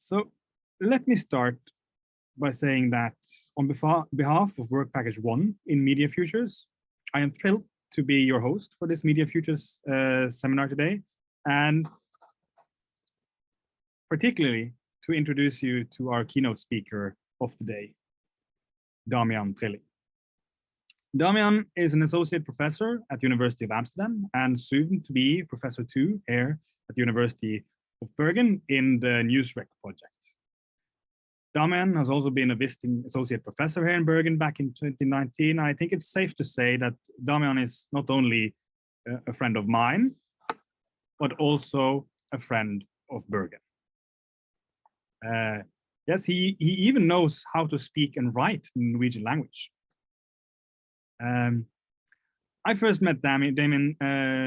So let me start by saying that on behalf of Work Package 1 in Media Futures, I am thrilled to be your host for this Media Futures seminar today, and particularly to introduce you to our keynote speaker of the day, Damian Trilling. Damian is an associate professor at the University of Amsterdam and soon to be Professor 2 here at the University of Bergen in the NewsRec project. Damian has also been a visiting associate professor here in Bergen back in 2019. I think it's safe to say that Damian is not only a friend of mine, but also a friend of Bergen. Yes, he even knows how to speak and write in Norwegian language. I first met Damian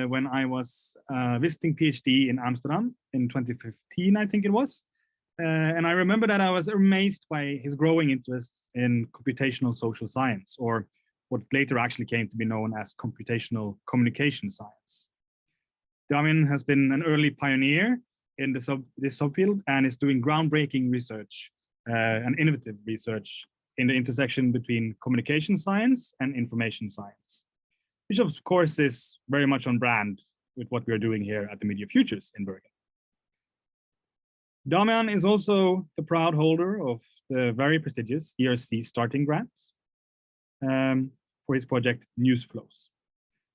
when I was visiting PhD in Amsterdam in 2015, I think it was. And I remember that I was amazed by his growing interest in computational social science, or what later actually came to be known as computational communication science. Damian has been an early pioneer in this subfield and is doing groundbreaking research and innovative research in the intersection between communication science and information science, which of course is very much on brand with what we are doing here at the Media Futures in Bergen. Damian is also the proud holder of the very prestigious ERC starting grants for his project News Flows.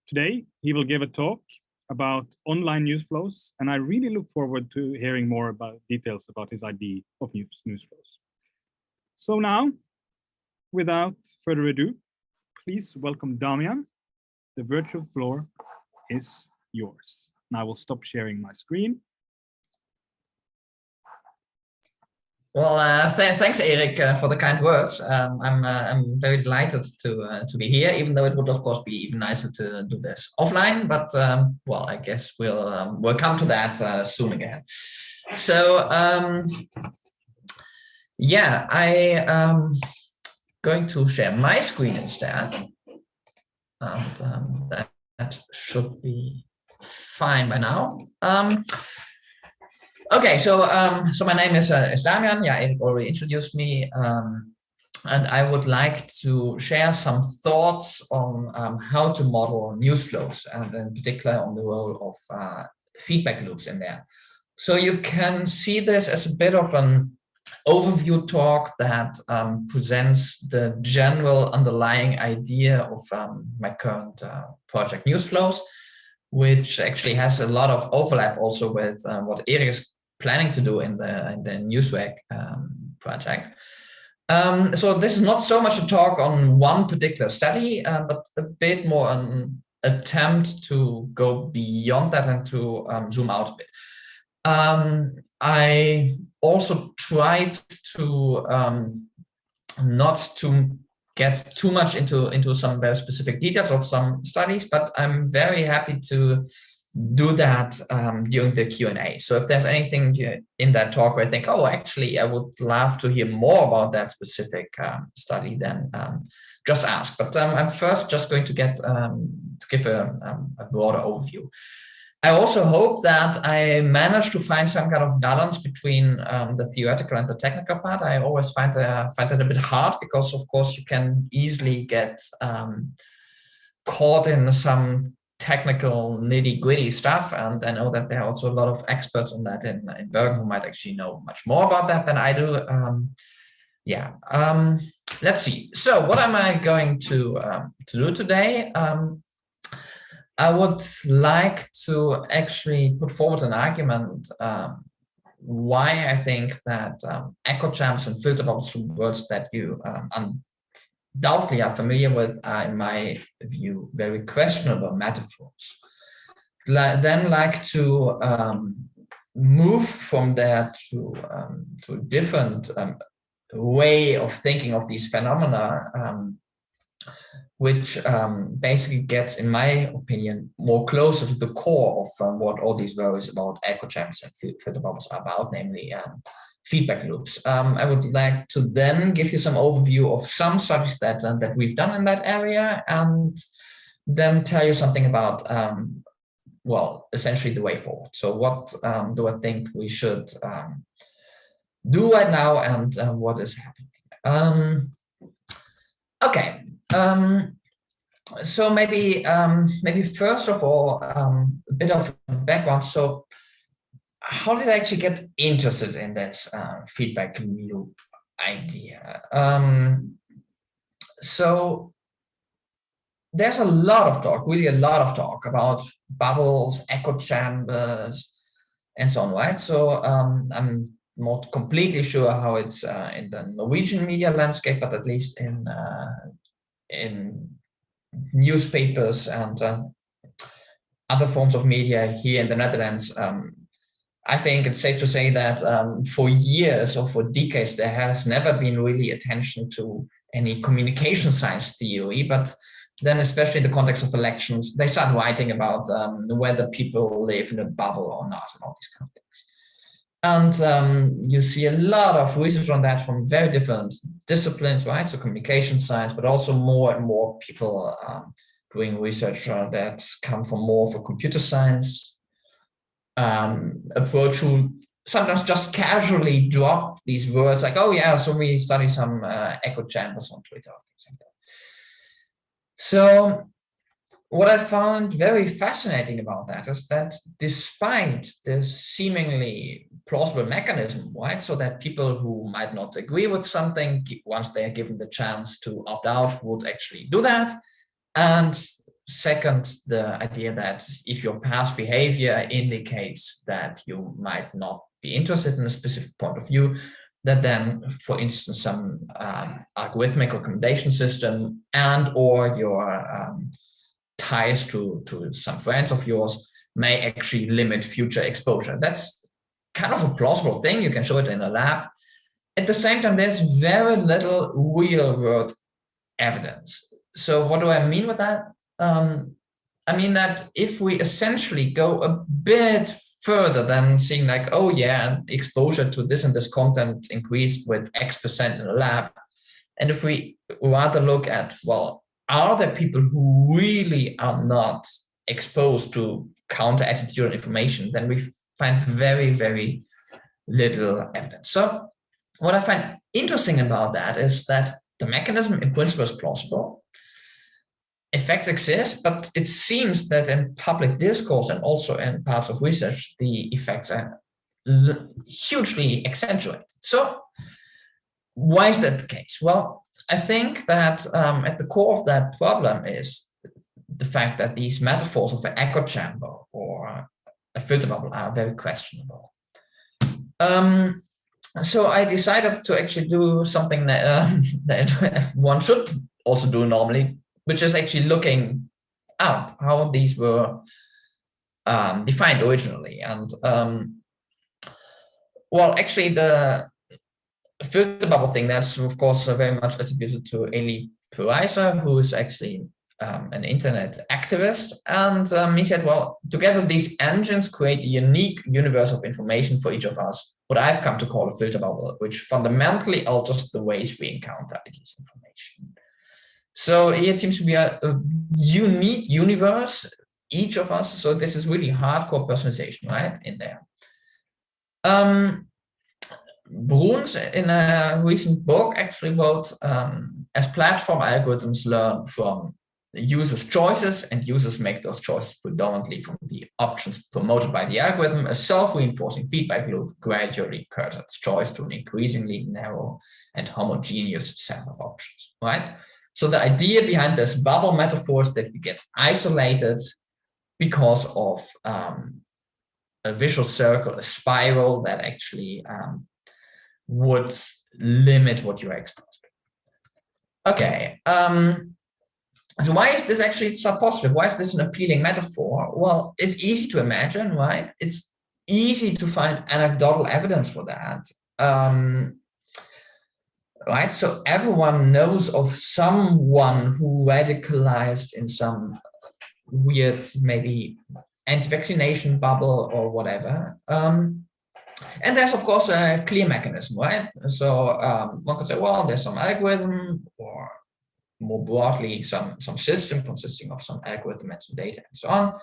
Today, he will give a talk about online news flows, and I really look forward to hearing more about details about his idea of news flows. So now, without further ado, please welcome Damian. The virtual floor is yours. And I will stop sharing my screen. Well, thanks, Erik, for the kind words. I'm very delighted to be here, even though it would, of course, be even nicer to do this offline. But well, I guess we'll come to that soon again. So yeah, I am going to share my screen instead, and that should be fine by now. Okay, so my name is Damian. Yeah, Erik already introduced me, and I would like to share some thoughts on how to model news flows, and in particular on the role of feedback loops in there. So you can see this as a bit of an overview talk that presents the general underlying idea of my current project News Flows, which actually has a lot of overlap also with what Erik is planning to do in the NewsRec project. So this is not so much a talk on one particular study, but a bit more an attempt to go beyond that and to zoom out a bit. I also tried to not to get too much into some very specific details of some studies, but I'm very happy to do that during the Q&A. So if there's anything in that talk where I think, oh, actually, I would love to hear more about that specific study, then just ask. But I'm first just going to give a broader overview. I also hope that I managed to find some kind of balance between the theoretical and the technical part. I always find that a bit hard because, of course, you can easily get caught in some technical nitty-gritty stuff, and I know that there are also a lot of experts on that in Bergen who might actually know much more about that than I do. Yeah, let's see. So what am I going to do today? I would like to actually put forward an argument why I think that echo chambers and filter bubbles, words that you undoubtedly are familiar with, are, in my view, very questionable metaphors. Then like to move from there to a different way of thinking of these phenomena, which basically gets, in my opinion, more closer to the core of what all these worries about echo chambers and filter bubbles are about, namely feedback loops. I would like to then give you some overview of some studies that we've done in that area, and then tell you something about, well, essentially the way forward. So what do I think we should do right now and what is happening. Okay. So maybe first of all, a bit of background. So how did I actually get interested in this feedback loop idea? So there's a lot of talk, really a lot of talk about bubbles, echo chambers, and so on, right? So I'm not completely sure how it's in the Norwegian media landscape, but at least in newspapers and other forms of media here in the Netherlands, I think it's safe to say that for years or for decades, there has never been really attention to any communication science theory, but then especially in the context of elections, they start writing about whether people live in a bubble or not and all these kind of things. And you see a lot of research on that from very different disciplines, right? So communication science, but also more and more people doing research that come from more for computer science approach, who sometimes just casually drop these words like, oh yeah, so we study some echo chambers on Twitter or things like that. So what I found very fascinating about that is that despite this seemingly plausible mechanism, right, so that people who might not agree with something, once they are given the chance to opt out, would actually do that. And second, the idea that if your past behavior indicates that you might not be interested in a specific point of view, that then, for instance, some algorithmic recommendation system and or your ties to some friends of yours may actually limit future exposure. That's kind of a plausible thing. You can show it in a lab. At the same time, there's very little real world evidence. So what do I mean with that? I mean that if we essentially go a bit further than seeing like, oh yeah, exposure to this and this content increased with X% in a lab, and if we rather look at, well, are there people who really are not exposed to counter-attitudinal information, then we find very, very little evidence. So what I find interesting about that is that the mechanism in principle is plausible. Effects exist, but it seems that in public discourse and also in parts of research, the effects are hugely accentuated. So why is that the case? Well, I think that at the core of that problem is the fact that these metaphors of an echo chamber or a filter bubble are very questionable. So I decided to actually do something that one should also do normally, which is actually looking up how these were defined originally. And well, actually the filter bubble thing, that's of course very much attributed to Eli Pariser, who is actually an internet activist. And he said, well, together these engines create a unique universe of information for each of us, what I've come to call a filter bubble, which fundamentally alters the ways we encounter this information. So it seems to be a unique universe, each of us. So this is really hardcore personalization, right, in there. Bruns, in a recent book, actually wrote, as platform algorithms learn from the user's choices and users make those choices predominantly from the options promoted by the algorithm, a self-reinforcing feedback loop gradually curtails choice to an increasingly narrow and homogeneous set of options, right? So the idea behind this bubble metaphor is that we get isolated because of a visual circle, a spiral that actually would limit what you're exposed to. Okay, so why is this actually so positive? Why is this an appealing metaphor? Well, it's easy to imagine, right? It's easy to find anecdotal evidence for that. Right, so everyone knows of someone who radicalized in some weird, maybe anti-vaccination bubble or whatever. And there's, of course, a clear mechanism, right? So one could say, well, there's some algorithm, or more broadly, some system consisting of some algorithm and some data and so on,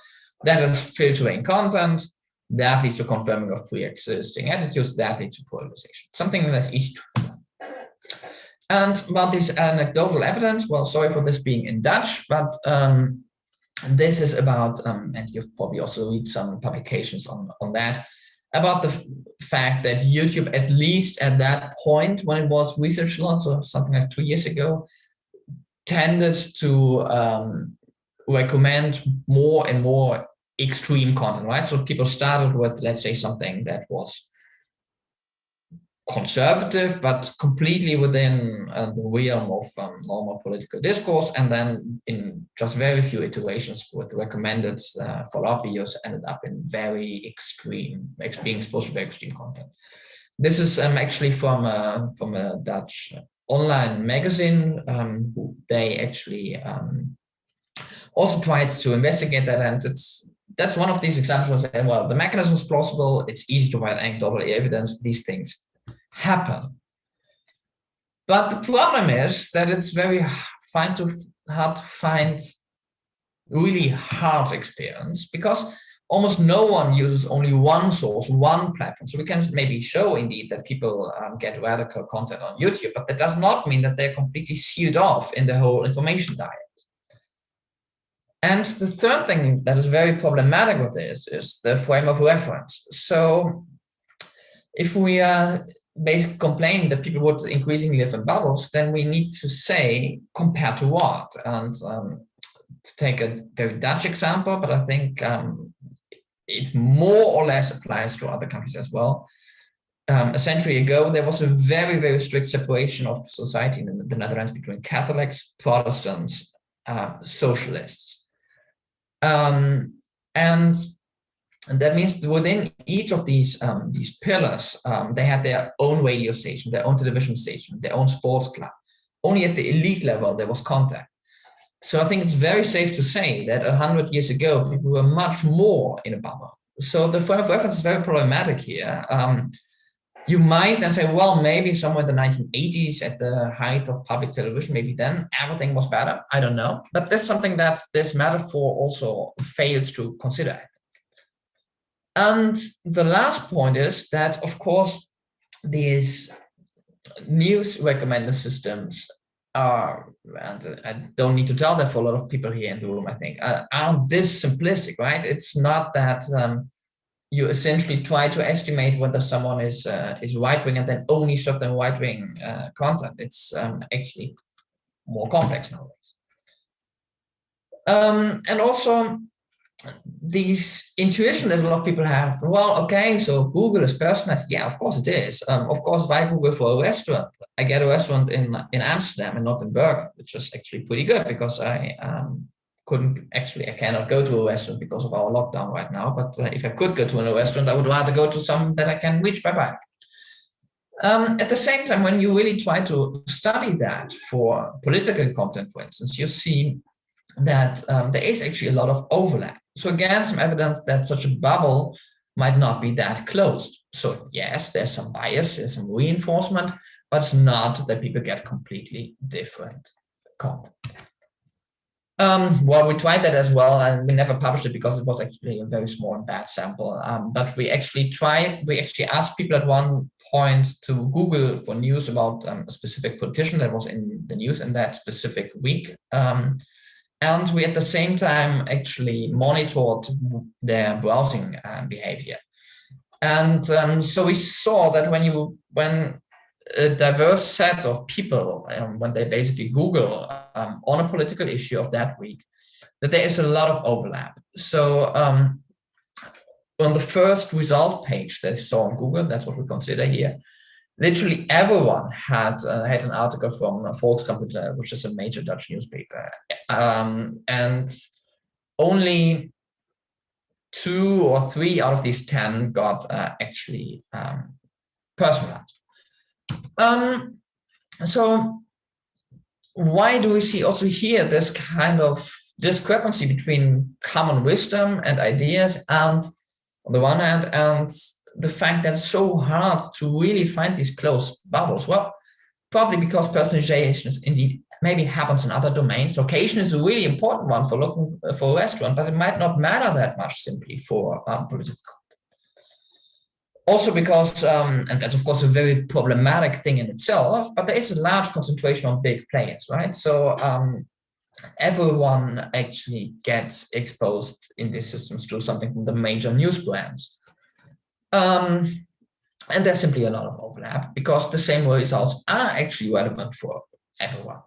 that is filtering content. That leads to confirming of pre-existing attitudes. That leads to polarization. Something that's easy to follow. And about this anecdotal evidence, well, sorry for this being in Dutch, but this is about, and you've probably also read some publications on that, about the fact that YouTube, at least at that point when it was research launched, so something like 2 years ago, tended to recommend more and more extreme content, right? So people started with, let's say, something that was conservative, but completely within the realm of normal political discourse. And then in just very few iterations with recommended follow-up videos ended up in very extreme, being exposed to very extreme content. This is actually from a Dutch online magazine. They actually also tried to investigate that, and that's one of these examples of saying, well, the mechanism is plausible, it's easy to provide anecdotal evidence, these things happen. But the problem is that it's very hard to find really hard experience, because almost no one uses only one source, one platform. So we can maybe show indeed that people get radical content on YouTube, but that does not mean that they're completely sealed off in the whole information diet. And the third thing that is very problematic with this is the frame of reference. So if we basically complain that people would increasingly live in bubbles, then we need to say, compared to what? And to take a very Dutch example, but I think it more or less applies to other countries as well. A century ago, there was a very, very strict separation of society in the Netherlands between Catholics, Protestants, socialists. And that means within each of these pillars, they had their own radio station, their own television station, their own sports club. Only at the elite level, there was contact. So I think it's very safe to say that 100 years ago, people were much more in a bubble. So the frame of reference is very problematic here. You might then say, well, maybe somewhere in the 1980s at the height of public television, maybe then everything was better. I don't know. But that's something that this metaphor also fails to consider. And the last point is that, of course, these news recommender systems are, and I don't need to tell that for a lot of people here in the room, I think, aren't this simplistic, right? It's not that you essentially try to estimate whether someone is right-wing and then only serve them right-wing content. It's actually more complex nowadays. And also these intuition that a lot of people have, well, okay, so Google is personalized. Yeah, of course it is. Of course, if I Google for a restaurant, I get a restaurant in Amsterdam and not in Bergen, which is actually pretty good, because I cannot go to a restaurant because of our lockdown right now. But if I could go to a restaurant, I would rather go to some that I can reach by bike. At the same time, when you really try to study that for political content, for instance, you see that there is actually a lot of overlap. So again, some evidence that such a bubble might not be that closed. So yes, there's some bias, there's some reinforcement, but it's not that people get completely different content. Well, we tried that as well, and we never published it because it was actually a very small and bad sample. But we actually asked people at one point to Google for news about a specific politician that was in the news in that specific week. And we at the same time actually monitored their browsing behavior. And so we saw that when a diverse set of people, when they basically Google on a political issue of that week, that there is a lot of overlap. So on the first result page they saw on Google, that's what we consider here, literally everyone had an article from Volkskrant, which is a major Dutch newspaper, and only 2 or 3 out of these 10 got actually personalized. So why do we see also here this kind of discrepancy between common wisdom and ideas, and on the one hand, and the fact that it's so hard to really find these closed bubbles? Well, probably because personalization indeed maybe happens in other domains. Location is a really important one for looking for a restaurant, but it might not matter that much simply for political content. Also because, and that's of course a very problematic thing in itself, but there is a large concentration on big players, right? So everyone actually gets exposed in these systems to something from the major news brands. And there's simply a lot of overlap because the same results are actually relevant for everyone.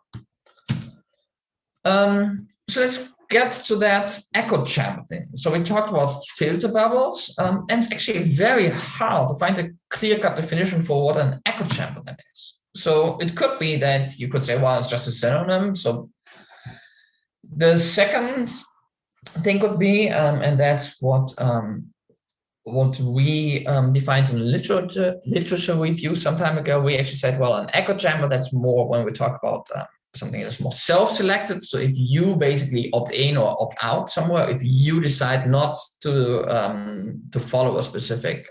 So let's get to that echo chamber thing. So we talked about filter bubbles, and it's actually very hard to find a clear-cut definition for what an echo chamber then is. So it could be that you could say, well, it's just a synonym. So the second thing could be, and that's what we defined in literature review some time ago. We actually said, well, an echo chamber, that's more when we talk about something that's more self-selected. So if you basically opt in or opt out somewhere, if you decide not to follow a specific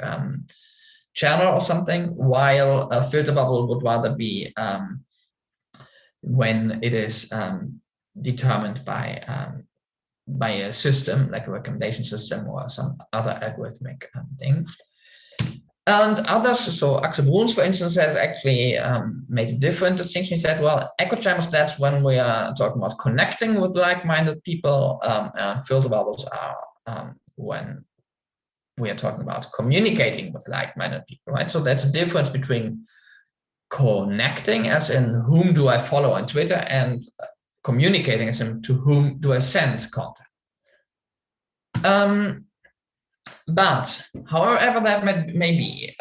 channel or something, while a filter bubble would rather be when it is determined by a system, like a recommendation system or some other algorithmic thing. And others, so Axel Bruns, for instance, has actually made a different distinction. He said, well, echo chambers, that's when we are talking about connecting with like-minded people. Filter bubbles are when we are talking about communicating with like-minded people, right? So there's a difference between connecting, as in whom do I follow on Twitter, and communicating as in to whom do I send content. But however that may be,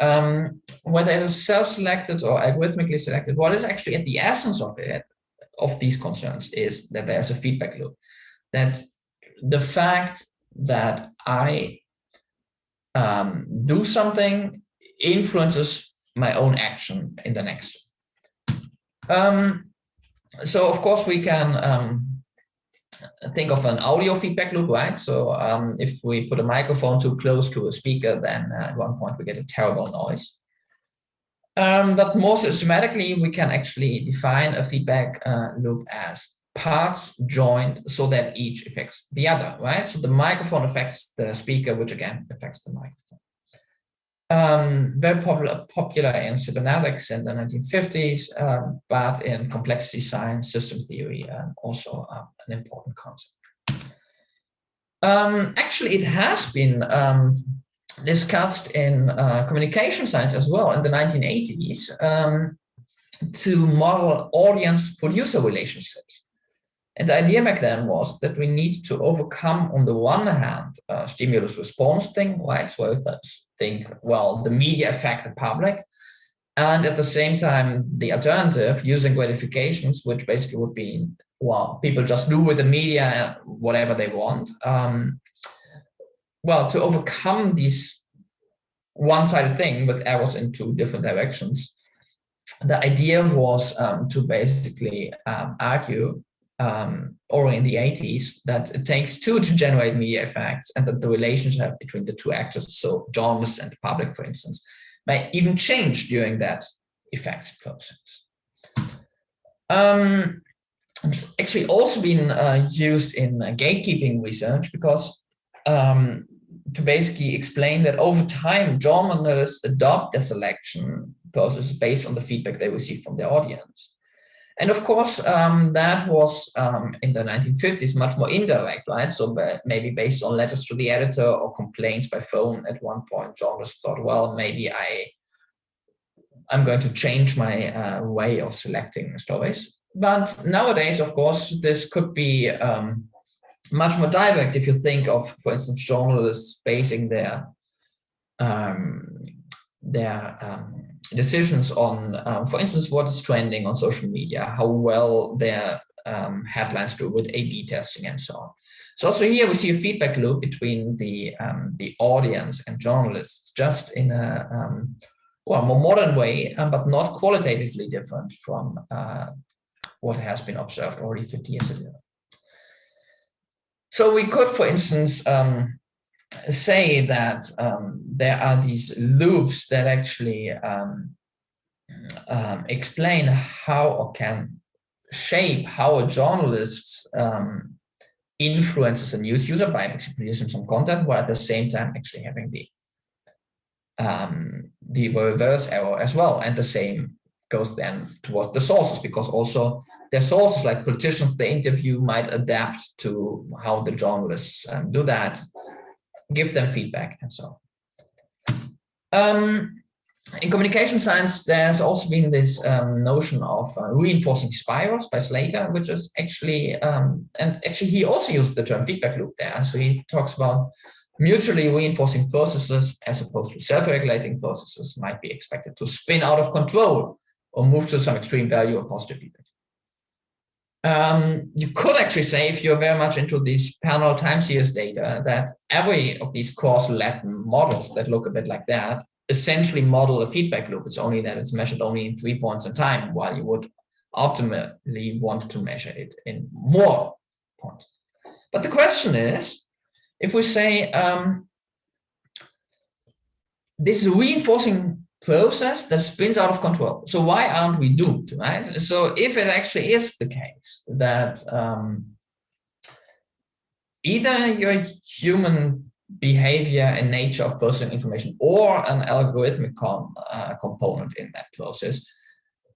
whether it is self-selected or algorithmically selected, what is actually at the essence of it, of these concerns, is that there's a feedback loop. That the fact that I do something influences my own action in the next. So of course we can think of an audio feedback loop, right? So if we put a microphone too close to a speaker, then at one point we get a terrible noise. But more systematically, we can actually define a feedback loop as parts joined so that each affects the other, right? So the microphone affects the speaker, which again affects the microphone. Very popular in cybernetics in the 1950s, but in complexity science, system theory, also an important concept. Actually, it has been discussed in communication science as well in the 1980s to model audience-producer relationships. And the idea back then was that we need to overcome, on the one hand, stimulus-response thing, right? So if that's think, well, the media affect the public, and at the same time, the alternative, using gratifications, which basically would be, well, people just do with the media whatever they want. Well, to overcome this one-sided thing with arrows in two different directions, the idea was to basically argue, or in the 80s, that it takes two to generate media effects, and that the relationship between the two actors, so journalists and the public, for instance, may even change during that effects process. It's actually also been used in gatekeeping research because to basically explain that over time, journalists adopt their selection process based on the feedback they receive from their audience. And of course, that was in the 1950s much more indirect, right? So maybe based on letters to the editor or complaints by phone at one point, journalists thought, well, maybe I'm going to change my way of selecting stories. But nowadays, of course, this could be much more direct if you think of, for instance, journalists basing their decisions on, for instance, what is trending on social media, how well their headlines do with A/B testing and so on. So also here we see a feedback loop between the audience and journalists, just in a well, more modern way, but not qualitatively different from what has been observed already 50 years ago. So we could, for instance, say that there are these loops that actually explain how, or can shape how a journalist influences a news user by actually producing some content, while at the same time actually having the the reverse error as well. And the same goes then towards the sources, because also their sources, like politicians they interview, might adapt to how the journalists do that, give them feedback, and so on. In communication science, there's also been this notion of reinforcing spirals by Slater, which is actually, and actually he also used the term feedback loop there. So he talks about mutually reinforcing processes as opposed to self-regulating processes might be expected to spin out of control or move to some extreme value of positive feedback. You could actually say, if you're very much into these parallel time series data, that every of these causal Latin models that look a bit like that essentially model a feedback loop. It's only that it's measured only in 3 points in time, while you would optimally want to measure it in more points. But the question is, if we say this is a reinforcing process that spins out of control, so why aren't we doomed, right? So if it actually is the case that either your human behavior and nature of processing information or an algorithmic component in that process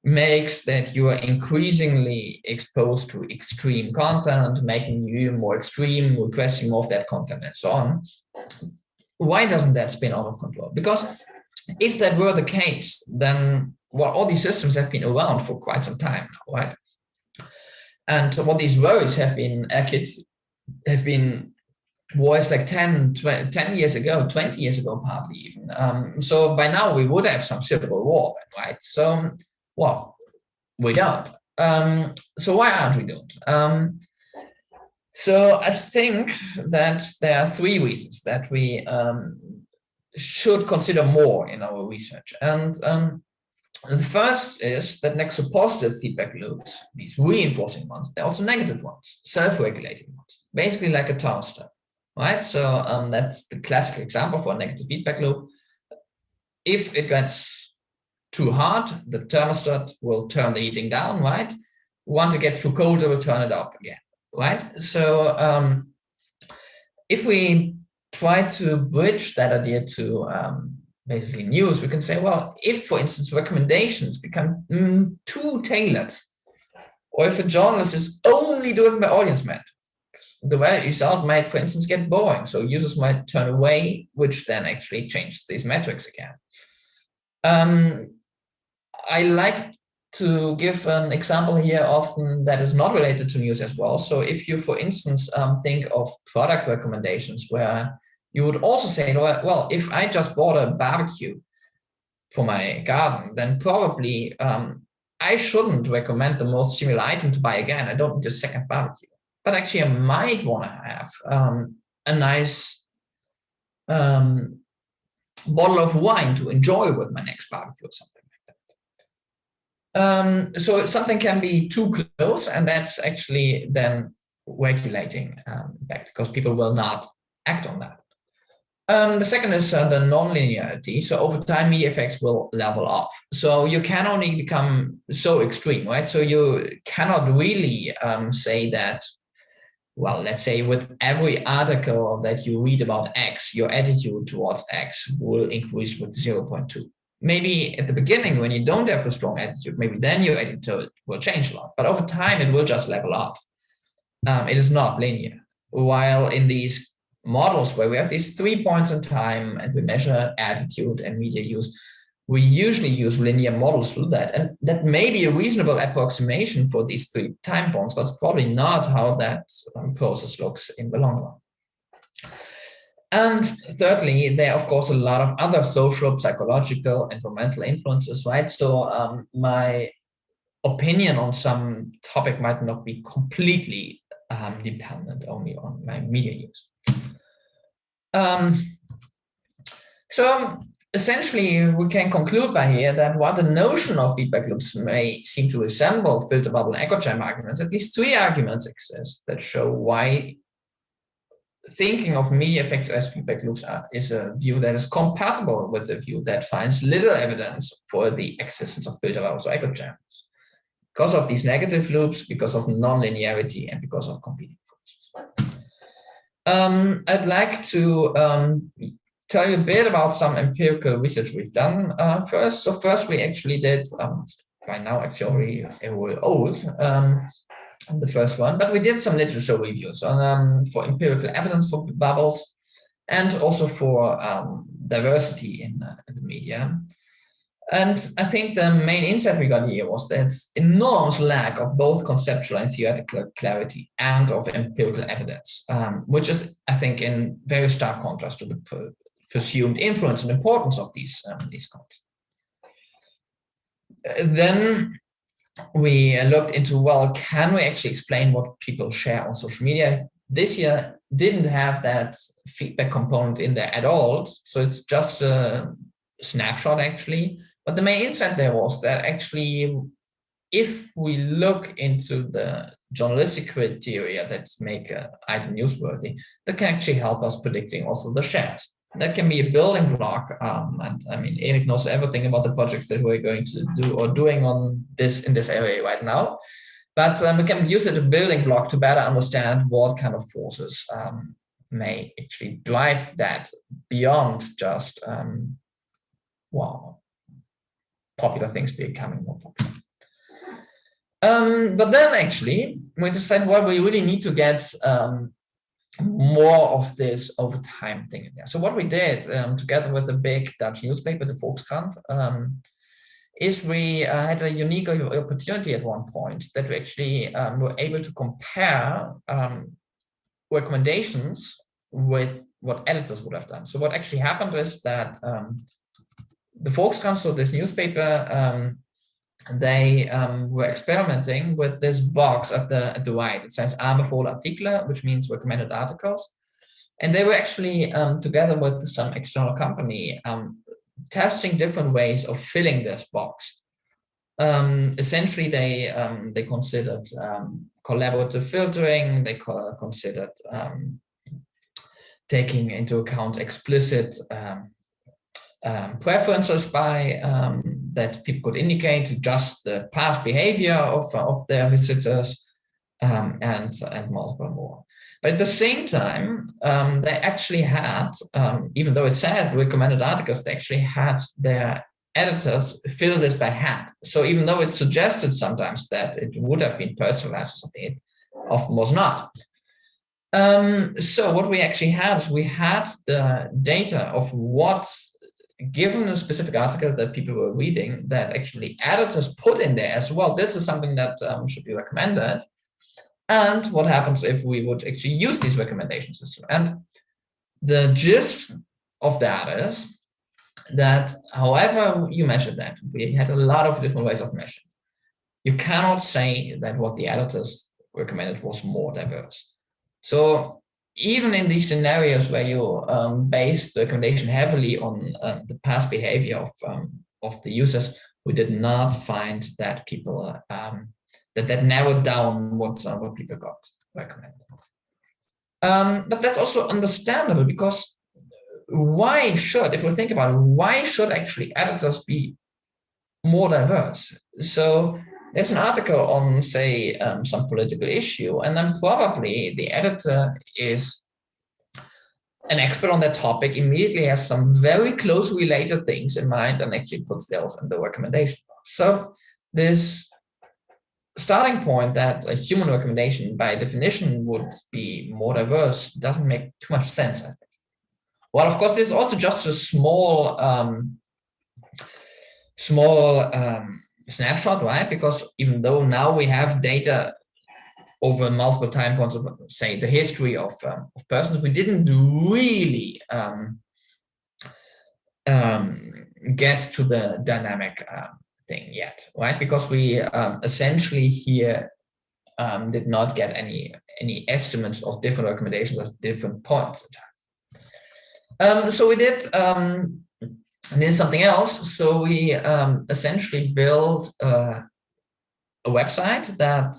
makes that you are increasingly exposed to extreme content, making you more extreme, requesting more of that content, and so on, why doesn't that spin out of control? Because if that were the case, then well, all these systems have been around for quite some time now, right? And what these worries have been voiced like 10 years ago, 20 years ago, partly even. So by now we would have some civil war, right? So, well, we don't. So why aren't we doing? So I think that there are 3 reasons that we should consider more in our research. And the first is that next to positive feedback loops, these reinforcing ones, they're also negative ones, self-regulating ones, basically like a thermostat, right? So that's the classic example for a negative feedback loop. If it gets too hot, the thermostat will turn the heating down, right? Once it gets too cold, it will turn it up again, right? So if we try to bridge that idea to basically news, we can say, well, if, for instance, recommendations become too tailored, or if a journalist is only driven by audience metrics, the result might, for instance, get boring. So users might turn away, which then actually changes these metrics again. I like to give an example here often that is not related to news as well. So if you, for instance, think of product recommendations where you would also say, well, if I just bought a barbecue for my garden, then probably I shouldn't recommend the most similar item to buy again. I don't need a second barbecue. But actually, I might want to have a nice bottle of wine to enjoy with my next barbecue or something like that. So something can be too close, and that's actually then regulating back, because people will not act on that. The second is the non-linearity. So over time, media effects will level off. So you can only become so extreme, right? So you cannot really say that, well, let's say with every article that you read about X, your attitude towards X will increase with 0.2. Maybe at the beginning, when you don't have a strong attitude, maybe then your attitude will change a lot. But over time, it will just level off. It is not linear. While in these models where we have these 3 points in time and we measure attitude and media use, we usually use linear models to do that. And that may be a reasonable approximation for these 3 time points, but it's probably not how that process looks in the long run. And thirdly, there are, of course, a lot of other social, psychological, environmental influences, right? So my opinion on some topic might not be completely dependent only on my media use. So essentially, we can conclude by here that while the notion of feedback loops may seem to resemble filter bubble and echo chamber arguments, at least 3 arguments exist that show why thinking of media effects as feedback loops is a view that is compatible with the view that finds little evidence for the existence of filter bubbles or echo chambers, because of these negative loops, because of non-linearity, and because of competing forces. I'd like to tell you a bit about some empirical research we've done first. So first we actually did, by now actually already old, the first one, but we did some literature reviews on for empirical evidence for bubbles and also for diversity in the media. And I think the main insight we got here was that enormous lack of both conceptual and theoretical clarity and of empirical evidence, which is, I think, in very stark contrast to the presumed influence and importance of these concepts. Then we looked into, well, can we actually explain what people share on social media? This year didn't have that feedback component in there at all, so it's just a snapshot actually. But the main insight there was that actually, if we look into the journalistic criteria that make an item newsworthy, that can actually help us predicting also the shares. That can be a building block, and I mean, Erik knows everything about the projects that we're going to do or doing on this in this area right now. But we can use it as a building block to better understand what kind of forces may actually drive that beyond just popular things becoming more popular. But then actually we decided, well, we really need to get more of this over time thing in there. So what we did together with a big Dutch newspaper, the Volkskrant, is we had a unique opportunity at one point that we actually were able to compare recommendations with what editors would have done. So what actually happened is that the Volkskrant, so this newspaper, they were experimenting with this box at the right. It says aanbevolen artikelen, which means recommended articles. And they were actually together with some external company testing different ways of filling this box. Essentially, they considered collaborative filtering. They considered taking into account explicit preferences by that people could indicate just the past behavior of their visitors, and multiple more. But at the same time, they actually had, even though it said recommended articles, they actually had their editors fill this by hand. So even though it suggested sometimes that it would have been personalized or something, it often was not. So what we actually had is we had the data of what, given a specific article that people were reading, that actually editors put in there as well. This is something that should be recommended. And what happens if we would actually use these recommendation systems? And the gist of that is that however you measure that, we had a lot of different ways of measuring. You cannot say that what the editors recommended was more diverse. So even in these scenarios where you base the recommendation heavily on the past behavior of the users, we did not find that people that narrowed down what people got recommended. But that's also understandable, because why should, if we think about it, why should actually editors be more diverse? So there's an article on, say, some political issue, and then probably the editor is an expert on that topic, immediately has some very closely related things in mind and actually puts those in the recommendation box. So this starting point that a human recommendation by definition would be more diverse doesn't make too much sense, I think. Well, of course, this is also just a small snapshot, right? Because even though now we have data over multiple time points of, say, the history of persons, we didn't really get to the dynamic thing yet, right? Because we essentially here did not get any estimates of different recommendations at different points in time. So we did something else. So we essentially built a website that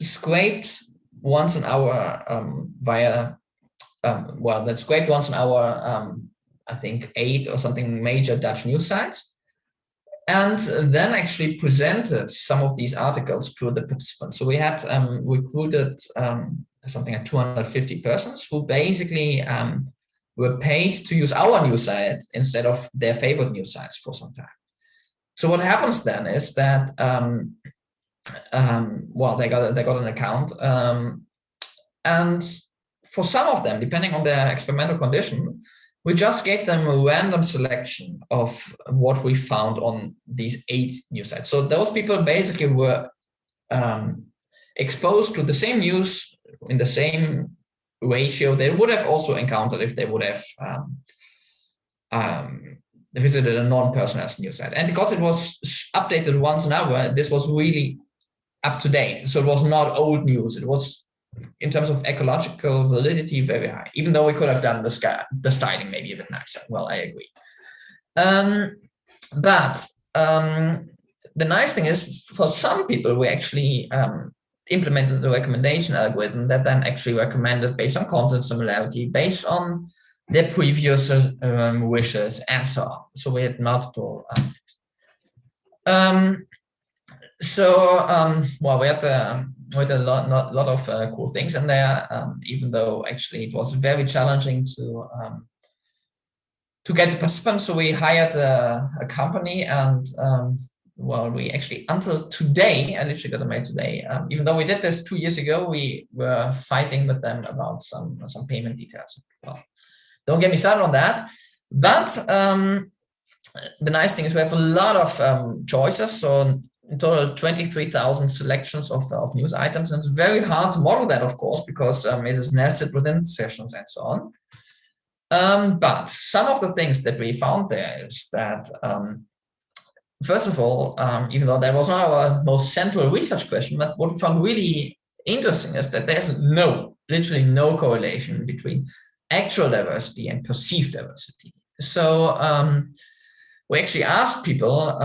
scraped once an hour that scraped once an hour, I think 8 or something major Dutch news sites, and then actually presented some of these articles to the participants. So we had recruited something like 250 persons who basically were paid to use our news site instead of their favorite news sites for some time. So what happens then is that well, they got an account, and for some of them, depending on their experimental condition, we just gave them a random selection of what we found on these 8 news sites. So those people basically were exposed to the same news in the same ratio they would have also encountered if they would have visited a non-personalized news site. And because it was updated once an hour, this was really up to date. So it was not old news. It was, in terms of ecological validity, very high, even though we could have done the styling maybe a bit nicer. Well, I agree. But the nice thing is, for some people, we actually implemented the recommendation algorithm that then actually recommended based on content similarity, based on their previous wishes, and so on. So we had multiple. Well, we had a lot of cool things in there, even though actually it was very challenging to get the participants. So we hired a company, and well, we actually, until today, I literally got a mail today, even though we did this 2 years ago, we were fighting with them about some payment details. Well, don't get me started on that. But the nice thing is we have a lot of choices. So in total, 23,000 selections of news items. And it's very hard to model that, of course, because it is nested within sessions and so on. But some of the things that we found there is that, first of all, even though that was not our most central research question, but what we found really interesting is that there's literally no correlation between actual diversity and perceived diversity. So we actually asked people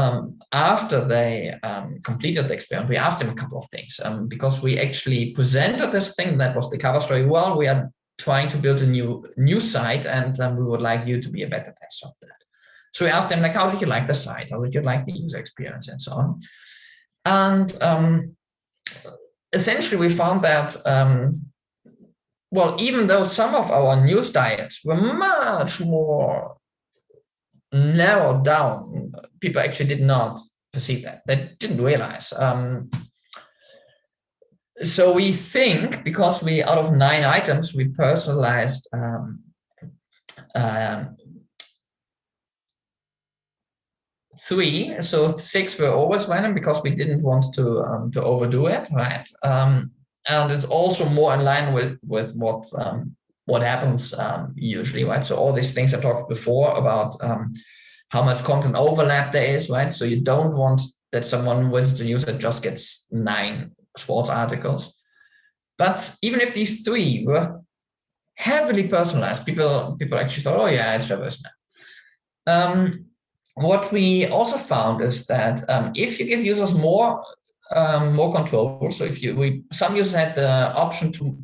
after they completed the experiment, we asked them a couple of things, because we actually presented this thing that was the cover story. Well, we are trying to build a new news site, and we would like you to be a beta tester of that. So we asked them, like, how did you like the site? How did you like the user experience, and so on? And essentially, we found that, well, even though some of our news diets were much more narrowed down, people actually did not perceive that. They didn't realize. So we think, because we, out of 9 items, we personalized 3, so 6 were always random because we didn't want to overdo it, right? And it's also more in line with what happens usually, right? So all these things I talked before about how much content overlap there is, right? So you don't want that someone visits a news that just gets 9 sports articles. But even if these 3 were heavily personalized, people actually thought, oh yeah, it's diverse now. What we also found is that if you give users more control, so if some users had the option to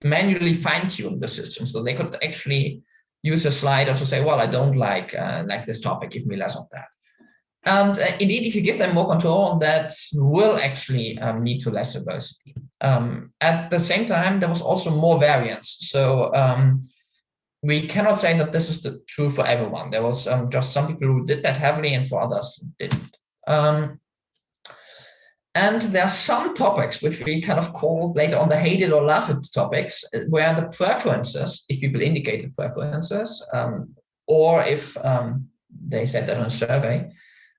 manually fine-tune the system, so they could actually use a slider to say, well, I don't like this topic, give me less of that. And indeed, if you give them more control, that will actually lead to less diversity. At the same time, there was also more variance. So we cannot say that this is true for everyone. There was just some people who did that heavily, and for others didn't. And there are some topics which we kind of called later on the hate it or love it topics, where the preferences, if people indicated preferences, or if they said that on a survey,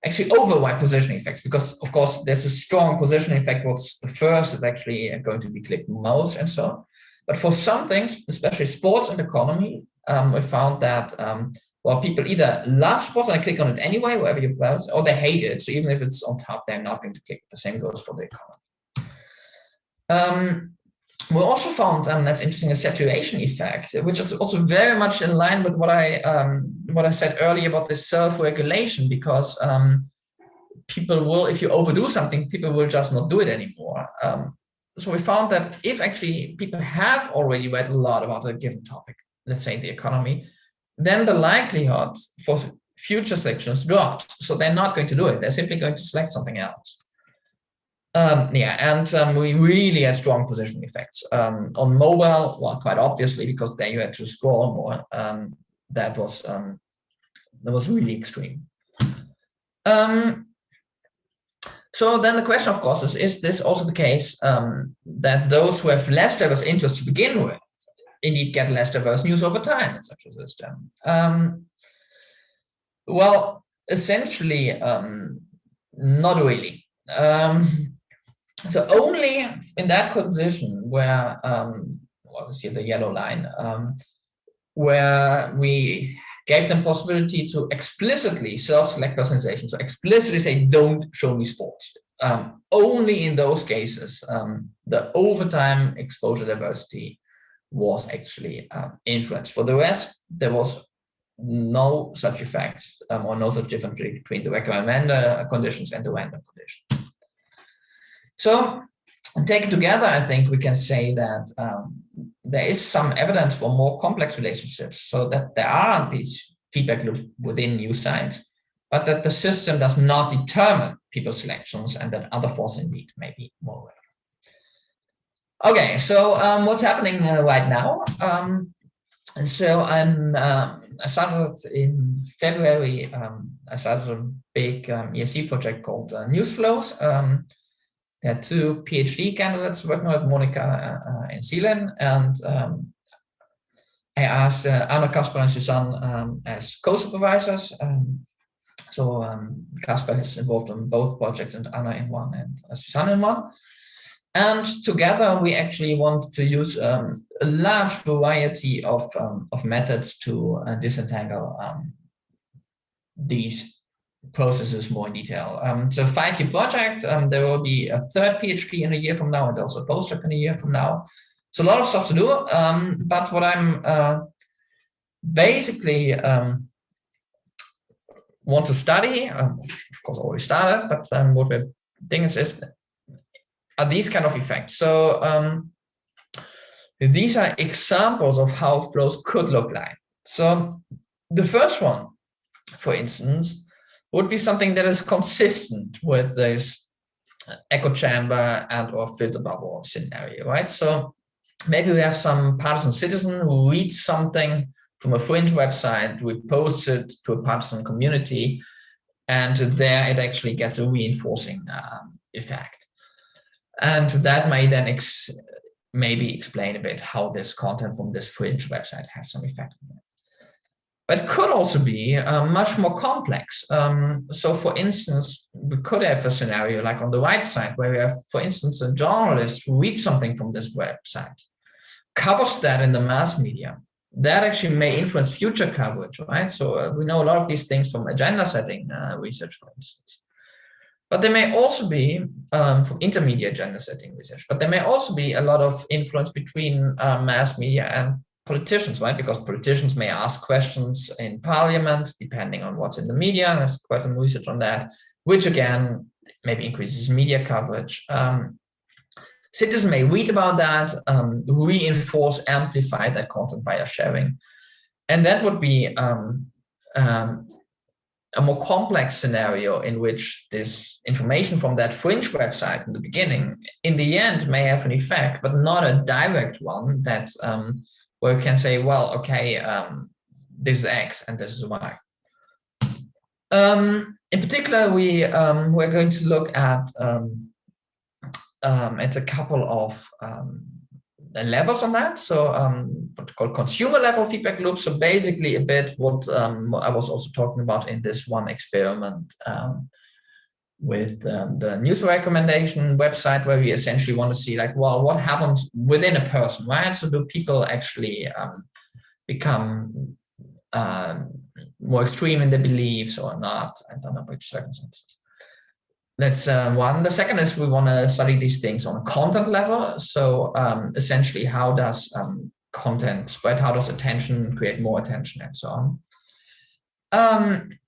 actually override positioning effects, because of course there's a strong positioning effect. What's the first is actually going to be clicked most, and so on. But for some things, especially sports and economy, we found that well, people either love sports and they click on it anyway, wherever you browse, or they hate it. So even if it's on top, they're not going to click. The same goes for the economy. We also found, that's interesting, a saturation effect, which is also very much in line with what I said earlier about this self-regulation, because people will, if you overdo something, people will just not do it anymore. So we found that if actually people have already read a lot about a given topic, let's say the economy, then the likelihood for future selections drops. So they're not going to do it. They're simply going to select something else. We really had strong positioning effects. On mobile, well, quite obviously, because there you had to scroll more. That was really extreme. So then the question, of course, is this also the case that those who have less diverse interests to begin with indeed get less diverse news over time in such a system? Well, essentially, not really. So only in that condition where, well, see the yellow line, where we gave them possibility to explicitly self-select personalization, so explicitly say, don't show me sports. Only in those cases, the overtime exposure diversity was actually influenced. For the rest, there was no such effect or no such difference between the recommender conditions and the random conditions. So taken together, I think we can say that there is some evidence for more complex relationships, so that there are these feedback loops within news sites, but that the system does not determine people's selections and that other forces indeed may be more relevant. Okay, so what's happening right now? So I started in February. I started a big ESC project called News Flows. There are two PhD candidates working with Monica in Zealand, and I asked Anna, Kasper, and Suzanne as co-supervisors. So Kasper is involved in both projects, and Anna in one, and Suzanne in one. And together, we actually want to use a large variety of methods to disentangle these processes more in detail. It's a 5-year project. There will be a third PhD in a year from now, and also a postdoc in a year from now. So a lot of stuff to do. But what I'm basically want to study, of course, already started, but what we're thinking is are these kind of effects. So these are examples of how flows could look like. So the first one, for instance, would be something that is consistent with this echo chamber and or filter bubble scenario, right? So maybe we have some partisan citizen who reads something from a fringe website, we post it to a partisan community, and there it actually gets a reinforcing effect. And that may then maybe explain a bit how this content from this fringe website has some effect on it. But it could also be much more complex. So for instance, we could have a scenario like on the right side where we have, for instance, a journalist who reads something from this website, covers that in the mass media. That actually may influence future coverage, right? So we know a lot of these things from agenda setting research, for instance. But there may also be, from intermediate agenda setting research, but there may also be a lot of influence between mass media and politicians, right? Because politicians may ask questions in parliament, depending on what's in the media. There's quite some research on that, which again, maybe increases media coverage. Citizens may read about that, reinforce, amplify that content via sharing. And that would be a more complex scenario in which this information from that fringe website in the beginning, in the end, may have an effect, but not a direct one that where we can say, well, okay, this is X and this is Y. In particular, we're going to look at a couple of levels on that. So what's called consumer level feedback loops. So basically a bit what I was also talking about in this one experiment with the news recommendation website, where we essentially want to see like, well, what happens within a person, right? So do people actually become more extreme in their beliefs or not, and under which circumstances? That's one. The second is we want to study these things on a content level. So essentially, how does content spread? How does attention create more attention, and so on?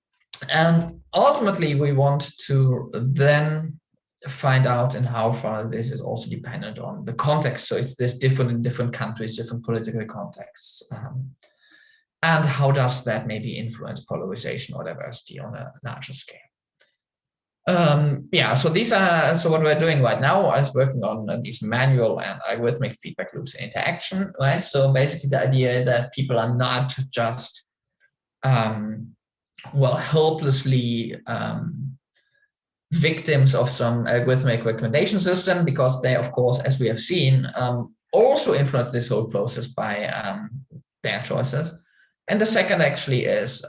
And ultimately, we want to then find out in how far this is also dependent on the context. So it's this different in different countries, different political contexts. And how does that maybe influence polarization or diversity on a larger scale? Yeah, so these are, so what we're doing right now is working on these manual and algorithmic feedback loops interaction, right? So basically the idea that people are not just, well, helplessly victims of some algorithmic recommendation system, because they, of course, as we have seen, also influence this whole process by their choices. And the second actually is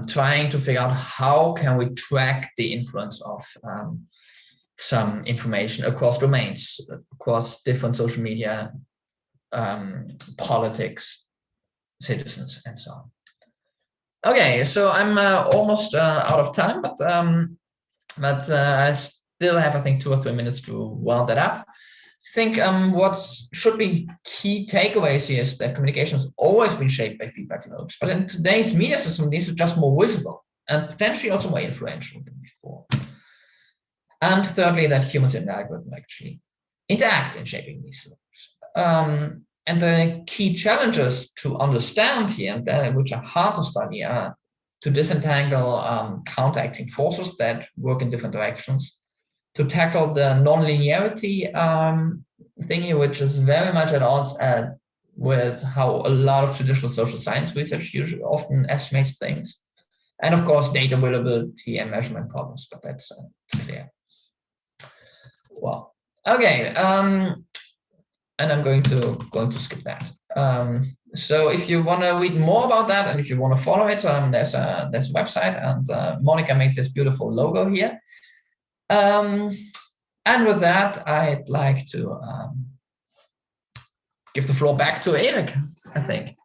trying to figure out how can we track the influence of some information across domains, across different social media, politics, citizens, and so on. Okay, so I'm almost out of time, but I still have, I think, 2 or 3 minutes to round that up. I think what should be key takeaways here is that communication has always been shaped by feedback loops, but in today's media system, these are just more visible and potentially also more influential than before. And thirdly, that humans in the algorithm actually interact in shaping these loops. And the key challenges to understand here, which are hard to study, are to disentangle counteracting forces that work in different directions, to tackle the non-linearity thingy, which is very much at odds with how a lot of traditional social science research usually often estimates things, and of course data availability and measurement problems, but that's clear. Well, okay. And I'm going to skip that. So if you want to read more about that, and if you want to follow it, there's a website, and Monica made this beautiful logo here. And with that, I'd like to give the floor back to Erik, I think.